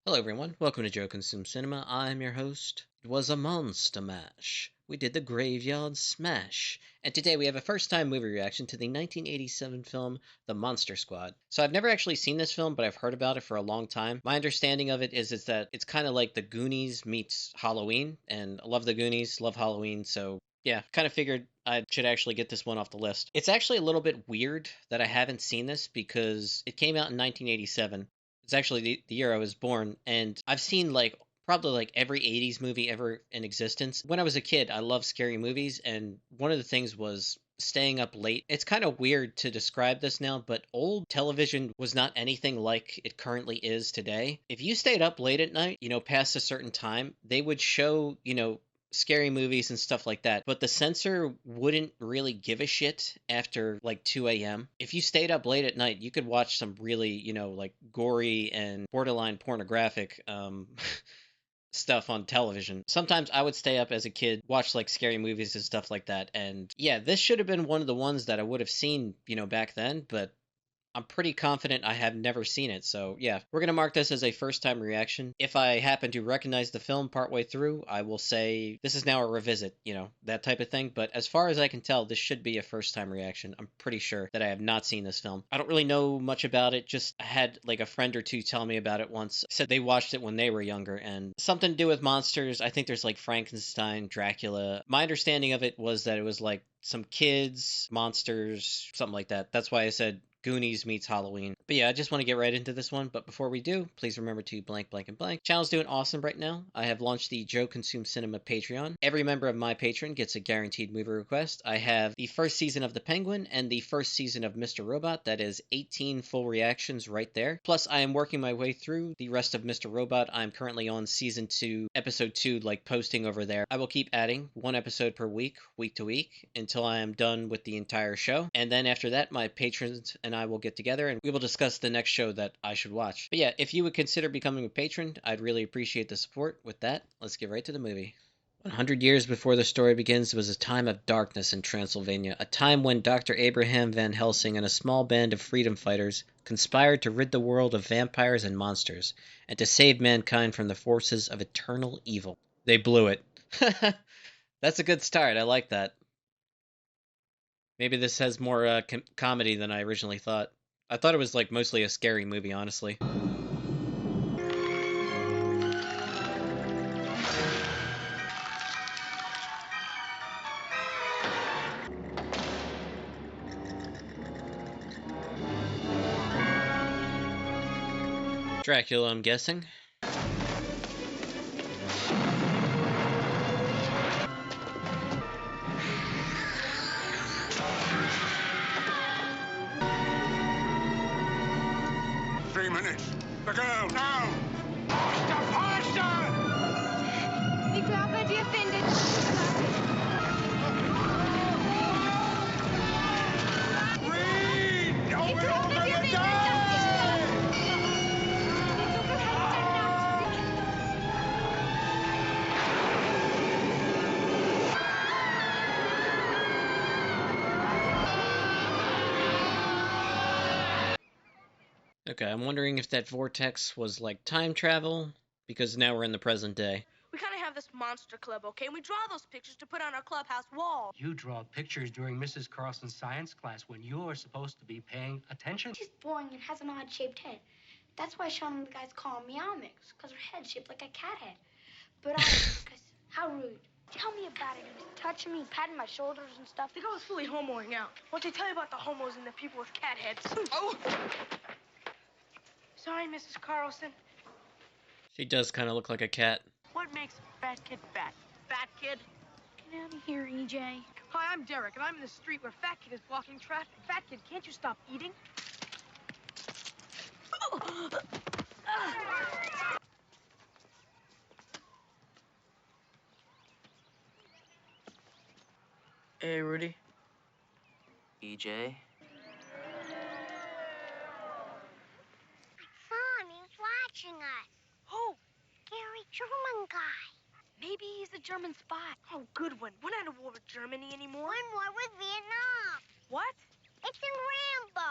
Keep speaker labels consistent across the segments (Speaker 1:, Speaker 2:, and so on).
Speaker 1: Hello everyone, welcome to Joe Consume Cinema. I'm your host. It was a monster mash. We did the Graveyard Smash. And today we have a first time movie reaction to the 1987 film The Monster Squad. So I've never actually seen this film, but I've heard about it for a long time. My understanding of it is that it's kind of like the Goonies meets Halloween, and I love the Goonies, love Halloween, so yeah, kind of figured I should actually get this one off the list. It's actually a little bit weird that I haven't seen this because it came out in 1987. It's actually the year I was born, and I've seen like probably like every 80s movie ever in existence. When I was a kid, I loved scary movies, and one of the things was staying up late. It's kind of weird to describe this now, but old television was not anything like it currently is today. If you stayed up late at night, past a certain time, they would show, scary movies and stuff like that. But the censor wouldn't really give a shit after like 2 a.m. If you stayed up late at night, you could watch some really, like gory and borderline pornographic stuff on television. Sometimes I would stay up as a kid, watch like scary movies and stuff like that. And yeah, this should have been one of the ones that I would have seen, back then, but I'm pretty confident I have never seen it, so yeah, we're gonna mark this as a first time reaction. If I happen to recognize the film partway through, I will say this is now a revisit, that type of thing. But as far as I can tell, this should be a first time reaction. I'm pretty sure that I have not seen this film. I don't really know much about it, just I had like a friend or two tell me about it once. Said they watched it when they were younger, and something to do with monsters. I think there's like Frankenstein, Dracula. My understanding of it was that it was like some kids, monsters, something like that. That's why I said Goonies meets Halloween. But yeah, I just want to get right into this one. But before we do, please remember to blank, blank, and blank. Channel's doing awesome right now. I have launched the Joe Consume Cinema Patreon. Every member of my Patreon gets a guaranteed movie request. I have the first season of The Penguin and the first season of Mr. Robot. That is 18 full reactions right there. Plus, I am working my way through the rest of Mr. Robot. I'm currently on season 2, episode 2, like posting over there. I will keep adding one episode per week, week to week, until I am done with the entire show. And then after that, my patrons and I will get together and we will discuss the next show that I should watch. But yeah, if you would consider becoming a patron, I'd really appreciate the support. With that, let's get right to the movie. 100 years before the story begins was a time of darkness in Transylvania, a time when Dr. Abraham Van Helsing and a small band of freedom fighters conspired to rid the world of vampires and monsters, and to save mankind from the forces of eternal evil. They blew it. That's a good start. I like that. Maybe this has more comedy than I originally thought. I thought it was like mostly a scary movie, honestly. Dracula, I'm guessing.
Speaker 2: 3 minutes. The girl, now! Faster, faster!
Speaker 3: Ik glaube, wir finden.
Speaker 2: Read! Or
Speaker 3: Ik
Speaker 2: we're all
Speaker 3: glaube, wir
Speaker 2: gonna
Speaker 3: finden.
Speaker 2: die!
Speaker 1: Okay, I'm wondering if that vortex was like time travel, because now we're in the present day.
Speaker 4: We kind of have this monster club, okay? And we draw those pictures to put on our clubhouse wall.
Speaker 5: You draw pictures during Mrs. Carlson's science class when you're supposed to be paying attention.
Speaker 3: She's boring and has an odd-shaped head. That's why Sean and the guys call her Meow Mix, because her head's shaped like a cat head. But because how rude. Tell me about it. He was touching me, patting my shoulders and stuff.
Speaker 4: The girl is fully homoing out. Won't they tell you about the homos and the people with cat heads?
Speaker 2: Oh!
Speaker 4: Sorry, Mrs. Carlson.
Speaker 1: She does kind of look like a cat.
Speaker 4: What makes a fat kid fat? Fat kid?
Speaker 3: Get out of here, EJ.
Speaker 4: Hi, I'm Derek, and I'm in the street where fat kid is blocking traffic. Fat kid, can't you stop eating?
Speaker 6: Hey, Rudy. EJ.
Speaker 7: Son, he's watching us.
Speaker 4: Who?
Speaker 7: Scary German guy.
Speaker 3: Maybe he's a German spy.
Speaker 4: Oh, good one. We're not at war with Germany anymore.
Speaker 7: One more with Vietnam.
Speaker 4: What?
Speaker 7: It's in Rambo.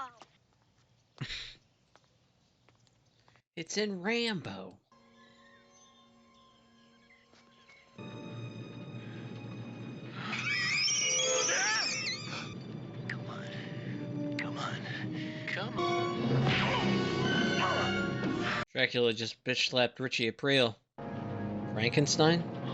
Speaker 1: It's in Rambo.
Speaker 6: Come on.
Speaker 1: Dracula just bitch slapped Richie Aprile. Frankenstein?
Speaker 3: I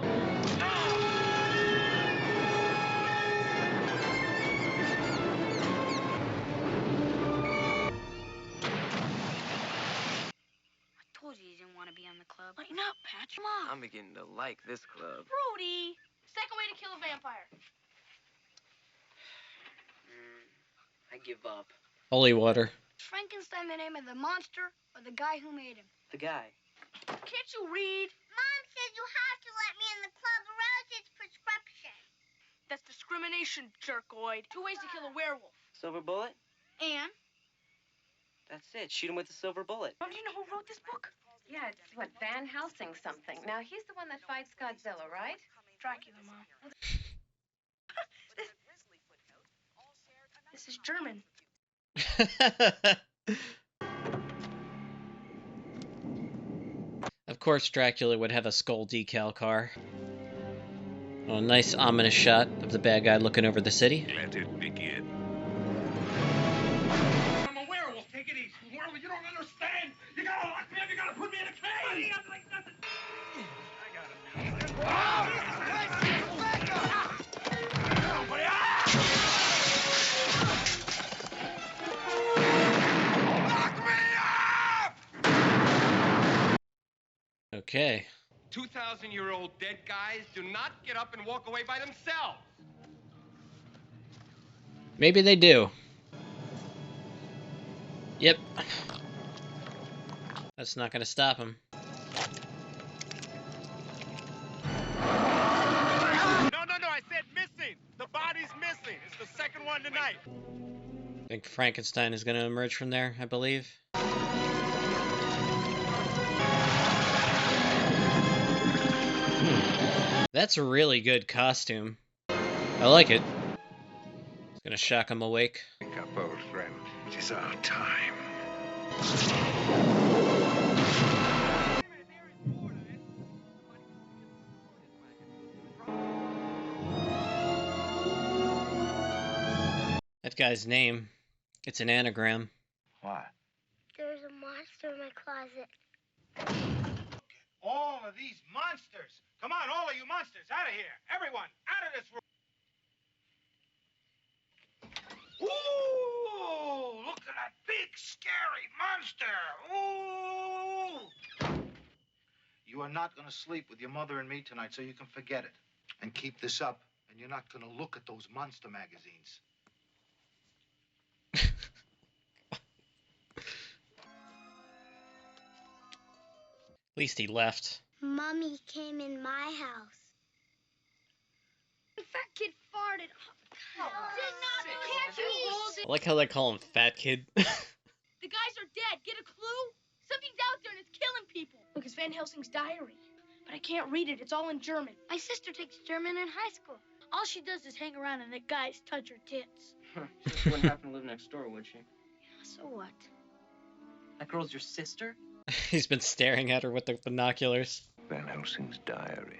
Speaker 3: told you didn't want to be on the club. Lighten up, Patch. Come on.
Speaker 6: I'm beginning to like this club.
Speaker 4: Rudy! Second way to kill a vampire.
Speaker 6: I give up.
Speaker 1: Holy water.
Speaker 3: Is Frankenstein the name of the monster or the guy who made him?
Speaker 6: The guy.
Speaker 4: Can't you read?
Speaker 7: Mom says you have to let me in the club or else it's prescription.
Speaker 4: That's discrimination, jerkoid. 2 ways to kill a werewolf.
Speaker 6: Silver bullet?
Speaker 4: And?
Speaker 6: That's it. Shoot him with a silver bullet.
Speaker 4: Don't you know who wrote this book?
Speaker 8: Yeah, it's what, Van Helsing something. Now, he's the one that fights Godzilla, right?
Speaker 4: Dracula, Mom. This is German.
Speaker 1: Of course, Dracula would have a skull decal car. Oh, a nice ominous shot of the bad guy looking over the city.
Speaker 2: Let it begin. I'm a werewolf. Take it easy. Werewolf, you don't understand. You gotta lock me up. You gotta put me in a cage.
Speaker 1: Okay.
Speaker 2: 2,000-year-old dead guys do not get up and walk away by themselves.
Speaker 1: Maybe they do. Yep. That's not gonna stop him.
Speaker 2: No, I said missing. The body's missing. It's the second one tonight.
Speaker 1: I think Frankenstein is gonna emerge from there, I believe. That's a really good costume. I like it. It's gonna shock him awake.
Speaker 2: Wake up, old friend. It is our time.
Speaker 1: That guy's name. It's an anagram.
Speaker 2: What?
Speaker 7: There's a monster in my closet.
Speaker 2: All of these monsters. Come on, all of you monsters, out of here. Everyone, out of this room. Ooh, look at that big, scary monster. Ooh.
Speaker 9: You are not going to sleep with your mother and me tonight, so you can forget it. And keep this up, and you're not going to look at those monster magazines.
Speaker 1: At least he left.
Speaker 7: Mommy came in my house.
Speaker 3: The fat kid farted.
Speaker 1: I like how they call him Fat Kid.
Speaker 4: The guys are dead. Get a clue? Something's out there and it's killing people. Look, it's Van Helsing's diary. But I can't read it. It's all in German.
Speaker 3: My sister takes German in high school. All she does is hang around and the guys touch her tits.
Speaker 6: She wouldn't happen to live next door, would she?
Speaker 3: So what?
Speaker 6: That girl's your sister?
Speaker 1: He's been staring at her with the binoculars.
Speaker 2: Van Helsing's diary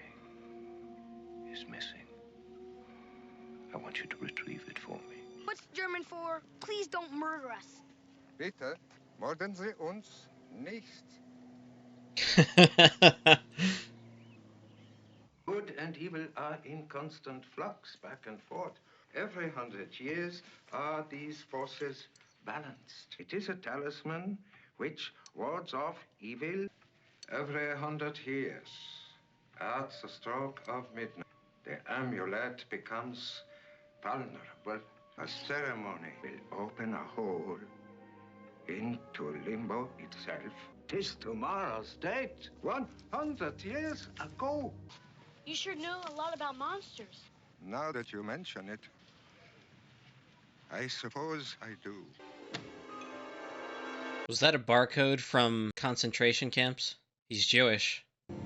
Speaker 2: is missing. I want you to retrieve it for me.
Speaker 3: What's German for? Please don't murder us.
Speaker 10: Bitte, morden Sie uns nicht. Good and evil are in constant flux, back and forth. Every 100 years are these forces balanced. It is a talisman which wards off evil every 100 years. At the stroke of midnight, the amulet becomes vulnerable. A ceremony will open a hole into limbo itself. 'Tis tomorrow's date, 100 years ago.
Speaker 3: You sure know a lot about monsters.
Speaker 10: Now that you mention it, I suppose I do.
Speaker 1: Was that a barcode from concentration camps? He's Jewish.
Speaker 7: It's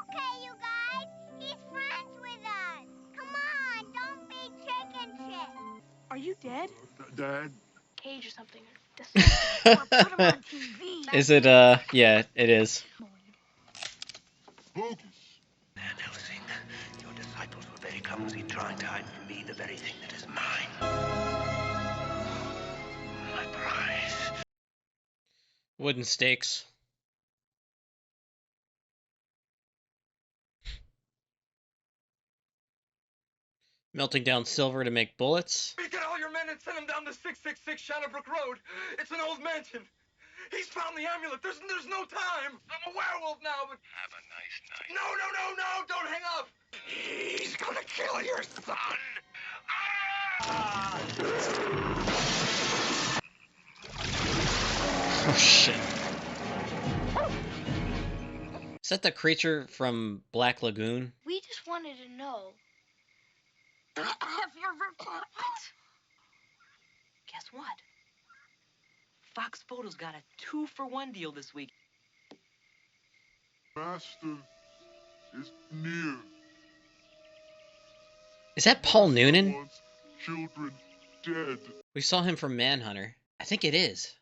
Speaker 7: okay, you guys. He's friends with us. Come on, don't be chicken shit.
Speaker 4: Are you dead?
Speaker 2: Dad?
Speaker 4: Cage or something.
Speaker 3: Or put him on TV.
Speaker 1: Is it, yeah, it is.
Speaker 2: Bogus. Van Helsing, your disciples were very kind. hell was he trying to hide from me the very thing that is mine? My prize.
Speaker 1: Wooden stakes. Melting down silver to make bullets.
Speaker 11: Get all your men and send them down the 666 Shadowbrook Road. It's an old mansion. He's found the amulet. There's no time. I'm a werewolf now, but...
Speaker 2: Have a nice night.
Speaker 11: No, don't hang up. He's gonna kill your son. Ah!
Speaker 1: Oh, shit. Is that the creature from Black Lagoon?
Speaker 3: We just wanted to know.
Speaker 8: Have you ever... What? Guess what? Fox Photos got a 2-for-1 deal this week.
Speaker 12: Master is near.
Speaker 1: Is that Paul Noonan?
Speaker 12: Wants children dead.
Speaker 1: We saw him from Manhunter. I think it is.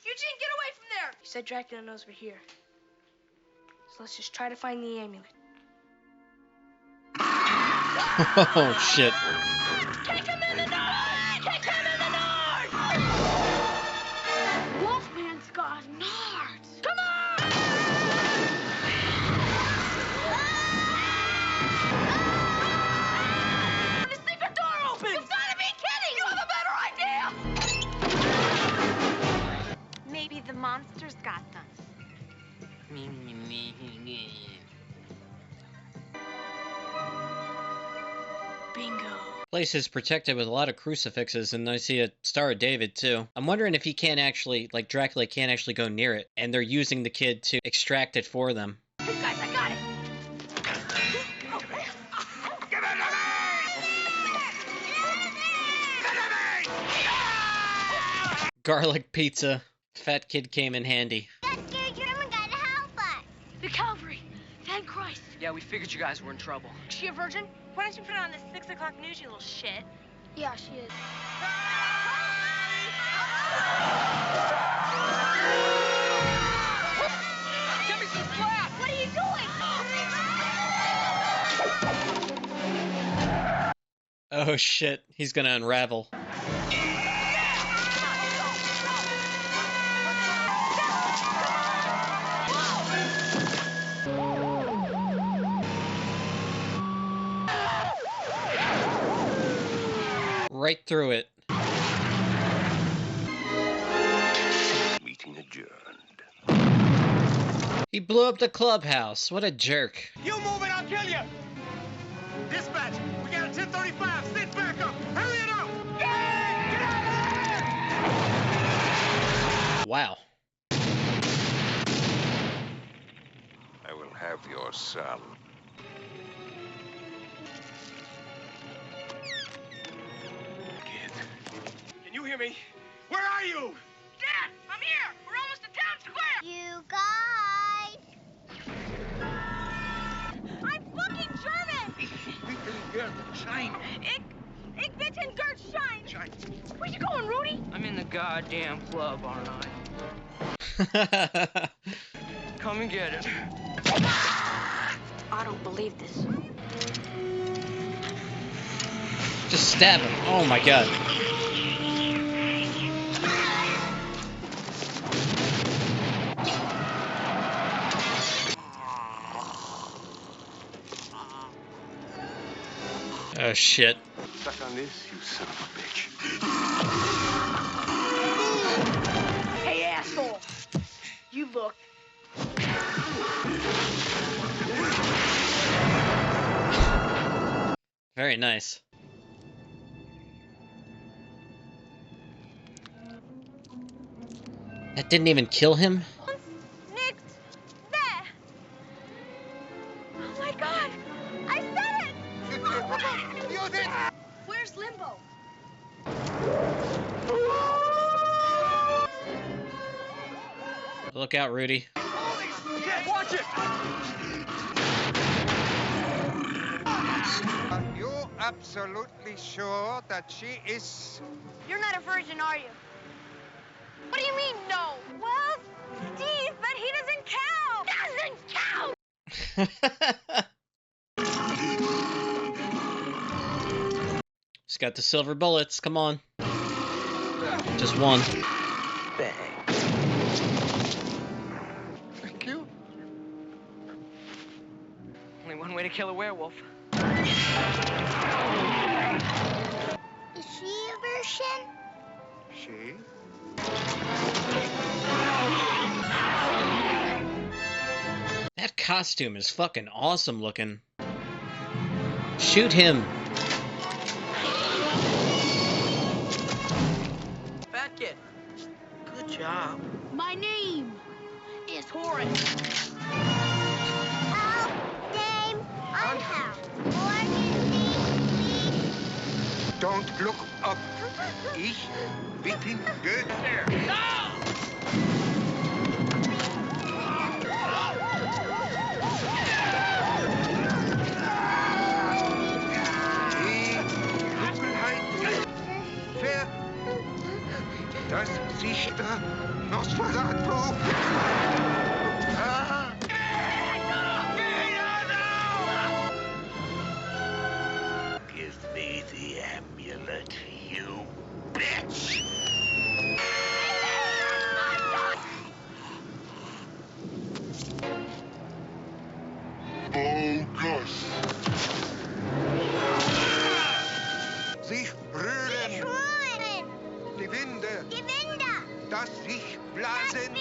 Speaker 4: Eugene, get away from there! You said Dracula knows we're here. So let's just try to find the amulet.
Speaker 1: Oh, shit.
Speaker 4: Kick him in the nose! Kick him in the nose! Wolfman's got nards! Come on! The secret door open! You've gotta be kidding! You have a better idea!
Speaker 8: Maybe the monsters got them.
Speaker 4: Bingo.
Speaker 1: Place is protected with a lot of crucifixes, and I see a Star of David, too. I'm wondering if he can't actually, like, Dracula can't actually go near it, and they're using the kid to extract it for them.
Speaker 4: Hey guys, I got it!
Speaker 1: Garlic pizza. Fat kid came in handy.
Speaker 7: That scared German guy to help us.
Speaker 4: The cavalry! Thank Christ!
Speaker 6: Yeah, we figured you guys were in trouble.
Speaker 4: Is she a virgin?
Speaker 8: Why don't you put it on the 6 o'clock news, you little shit?
Speaker 3: Yeah, she is.
Speaker 11: Give me some slack!
Speaker 4: What are you doing?
Speaker 1: Oh shit, he's gonna unravel. Right through it.
Speaker 2: Meeting adjourned.
Speaker 1: He blew up the clubhouse. What a jerk.
Speaker 11: You move it, I'll kill you! Dispatch, we got a 1035. Sit back up. Hurry it up! Get out of there!
Speaker 1: Wow.
Speaker 2: I will have your son. Kid.
Speaker 11: Can you hear me? Where are you?
Speaker 4: Dad, I'm here! We're almost at town square!
Speaker 7: You guys.
Speaker 4: I'm fucking German! Ich bitte Gert Schein! Where you going, Rudy?
Speaker 6: I'm in the goddamn club, aren't I? Come and get it.
Speaker 4: I don't believe this.
Speaker 1: Just stab him. Oh my god. Oh shit.
Speaker 2: Suck on this, you son of a bitch.
Speaker 4: Hey, asshole! You look.
Speaker 1: Very nice. That didn't even kill him?
Speaker 4: Nick! There! Oh my god! I said it! Where's Limbo?
Speaker 1: Look out, Rudy.
Speaker 11: Watch it!
Speaker 10: You absolutely sure that she is...
Speaker 4: You're not a virgin, are you? What do you mean, no?
Speaker 7: Well, Steve, but he doesn't count.
Speaker 4: Doesn't count!
Speaker 1: He's got the silver bullets. Come on. Just one.
Speaker 6: Thank you. Only one way to kill a werewolf.
Speaker 7: Is she a Virgin?
Speaker 10: She?
Speaker 1: That costume is fucking awesome looking. Shoot him.
Speaker 6: Fat kid. Good job.
Speaker 4: My name is Horace.
Speaker 7: How, name, unhouse.
Speaker 10: Don't look up. Ich bin good. Das Sichter Nosferatu.
Speaker 2: Give me the amulet, you bitch!
Speaker 12: Bogus.
Speaker 10: Sich rühren. Die Winde.
Speaker 7: Die Winde.
Speaker 10: Das sich blasen.
Speaker 7: Das Blasen.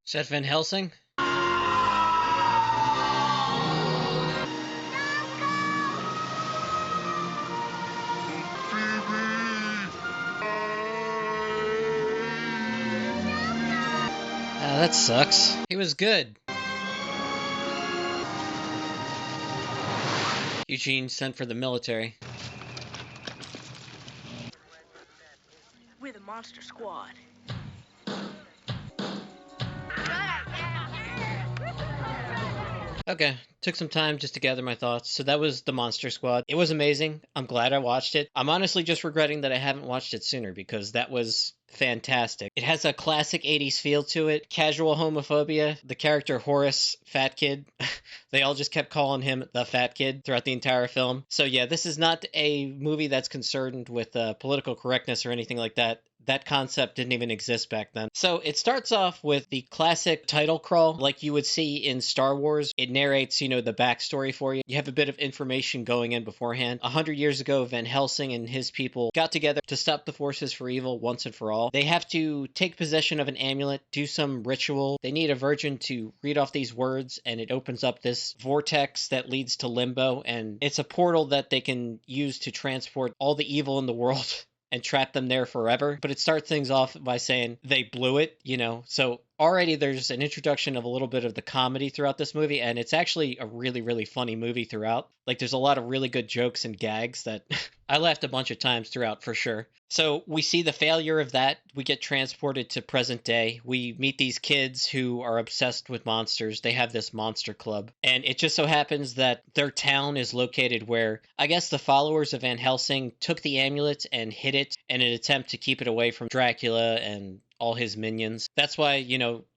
Speaker 1: Is that Van Helsing? That sucks. He was good. Eugene sent for the military.
Speaker 4: We're the Monster Squad.
Speaker 1: Okay, took some time just to gather my thoughts. So that was The Monster Squad. It was amazing. I'm glad I watched it. I'm honestly just regretting that I haven't watched it sooner because that was fantastic. It has a classic 80s feel to it. Casual homophobia. The character Horace, fat kid, they all just kept calling him the fat kid throughout the entire film. So yeah, this is not a movie that's concerned with political correctness or anything like that. That concept didn't even exist back then. So it starts off with the classic title crawl like you would see in Star Wars. It narrates, the backstory for you. You have a bit of information going in beforehand. 100 years ago, Van Helsing and his people got together to stop the forces for evil once and for all. They have to take possession of an amulet, do some ritual. They need a virgin to read off these words, and it opens up this vortex that leads to limbo, and it's a portal that they can use to transport all the evil in the world and trap them there forever. But it starts things off by saying they blew it, So already there's an introduction of a little bit of the comedy throughout this movie, and it's actually a really, really funny movie throughout. Like, there's a lot of really good jokes and gags that I laughed a bunch of times throughout for sure. So we see the failure of that. We get transported to present day. We meet these kids who are obsessed with monsters. They have this monster club. And it just so happens that their town is located where, I guess, the followers of Van Helsing took the amulet and hid it in an attempt to keep it away from Dracula and all his minions. That's why,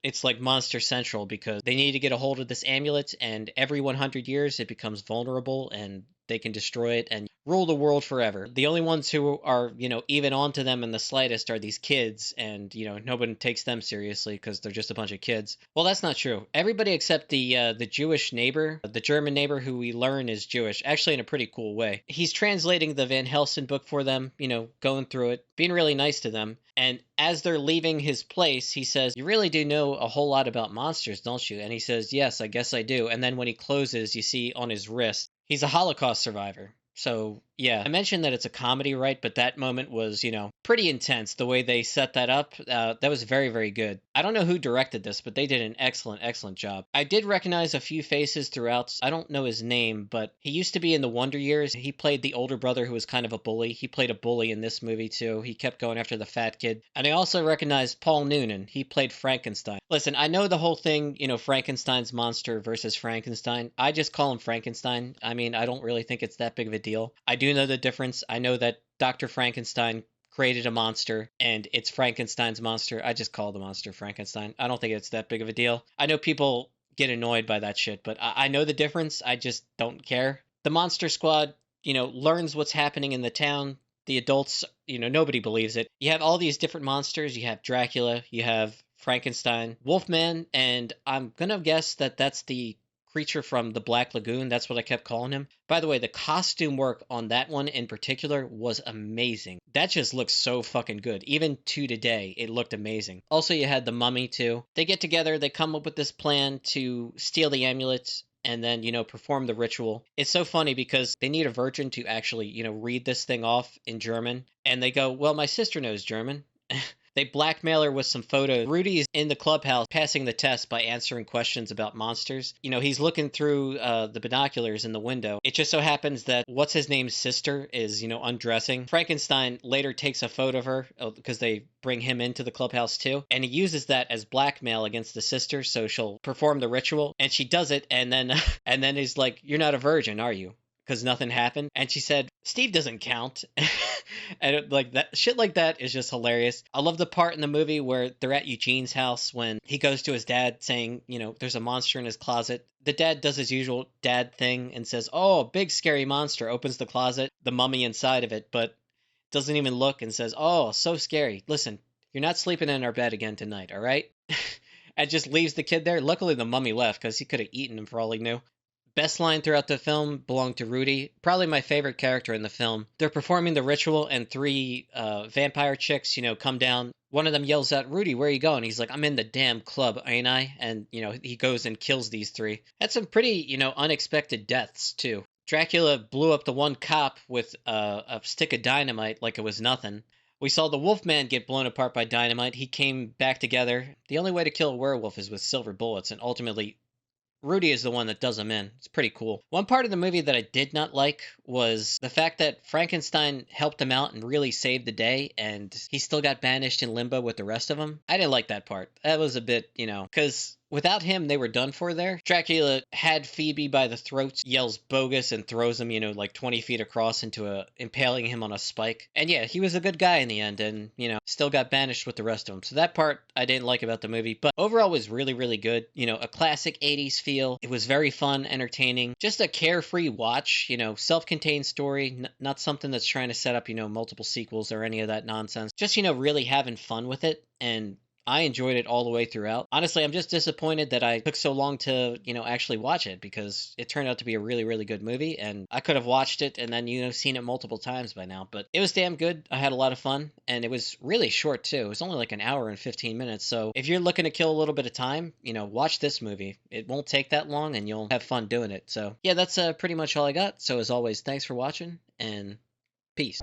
Speaker 1: it's like Monster Central, because they need to get a hold of this amulet, and every 100 years it becomes vulnerable and they can destroy it and rule the world forever. The only ones who are, even onto them in the slightest are these kids, and, nobody takes them seriously because they're just a bunch of kids. Well, that's not true. Everybody except the Jewish neighbor, the German neighbor who we learn is Jewish, actually in a pretty cool way. He's translating the Van Helsing book for them, going through it, being really nice to them. And as they're leaving his place, he says, "You really do know a whole lot about monsters, don't you?" And he says, "Yes, I guess I do." And then when he closes, you see on his wrist, he's a Holocaust survivor. So, Yeah, I mentioned that it's a comedy, right? But that moment was, pretty intense. The way they set that up, that was very, very good. I don't know who directed this, but they did an excellent, excellent job. I did recognize a few faces throughout. I don't know his name, but he used to be in the Wonder Years. He played the older brother who was kind of a bully. He played a bully in this movie too. He kept going after the fat kid. And I also recognized Paul Noonan. He played Frankenstein. Listen, I know the whole thing, Frankenstein's monster versus Frankenstein. I just call him Frankenstein. I mean, I don't really think it's that big of a deal. I do know the difference. I know that Dr. Frankenstein created a monster and it's Frankenstein's monster. I just call the monster Frankenstein. I don't think it's that big of a deal. I know people get annoyed by that shit, but I know the difference. I just don't care. The Monster Squad, learns what's happening in the town. The adults, nobody believes it. You have all these different monsters. You have Dracula, you have Frankenstein, Wolfman, and I'm gonna guess that that's the creature from the Black Lagoon. That's what I kept calling him. By the way, the costume work on that one in particular was amazing. That just looks so fucking good. Even to today, it looked amazing. Also, you had the mummy too. They get together, they come up with this plan to steal the amulet and then, perform the ritual. It's so funny because they need a virgin to actually, read this thing off in German. And they go, well, my sister knows German. They blackmail her with some photos. Rudy's in the clubhouse passing the test by answering questions about monsters. He's looking through the binoculars in the window. It just so happens that what's his name's sister is, undressing. Frankenstein later takes a photo of her because they bring him into the clubhouse too. And he uses that as blackmail against the sister so she'll perform the ritual. And she does it. And then, and then he's like, you're not a virgin, are you? Because nothing happened. And she said, Steve doesn't count. And like that shit like that is just hilarious. I love the part in the movie where they're at Eugene's house when he goes to his dad saying, there's a monster in his closet. The dad does his usual dad thing and says, oh, big scary monster, opens the closet, the mummy inside of it, but doesn't even look and says, oh, so scary. Listen, you're not sleeping in our bed again tonight, all right? And just leaves the kid there. Luckily, the mummy left because he could have eaten him for all he knew. Best line throughout the film belonged to Rudy, probably my favorite character in the film. They're performing the ritual and three vampire chicks, come down. One of them yells out, Rudy, where are you going? He's like, I'm in the damn club, ain't I? And, he goes and kills these three. Had some pretty, unexpected deaths, too. Dracula blew up the one cop with a stick of dynamite like it was nothing. We saw the Wolfman get blown apart by dynamite. He came back together. The only way to kill a werewolf is with silver bullets, and ultimately Rudy is the one that does them in. It's pretty cool. One part of the movie that I did not like was the fact that Frankenstein helped him out and really saved the day, and he still got banished in limbo with the rest of them. I didn't like that part. That was a bit, because without him, they were done for there. Dracula had Phoebe by the throat, yells bogus, and throws him, like 20 feet across impaling him on a spike. And yeah, he was a good guy in the end and, still got banished with the rest of them. So that part I didn't like about the movie, but overall was really, really good. A classic 80s feel. It was very fun, entertaining, just a carefree watch, self-contained story, not something that's trying to set up, multiple sequels or any of that nonsense. Just, really having fun with it, and I enjoyed it all the way throughout. Honestly, I'm just disappointed that I took so long to, actually watch it because it turned out to be a really, really good movie and I could have watched it and then, seen it multiple times by now. But it was damn good. I had a lot of fun and it was really short too. It was only like an hour and 15 minutes. So if you're looking to kill a little bit of time, watch this movie. It won't take that long and you'll have fun doing it. So yeah, that's pretty much all I got. So as always, thanks for watching and peace.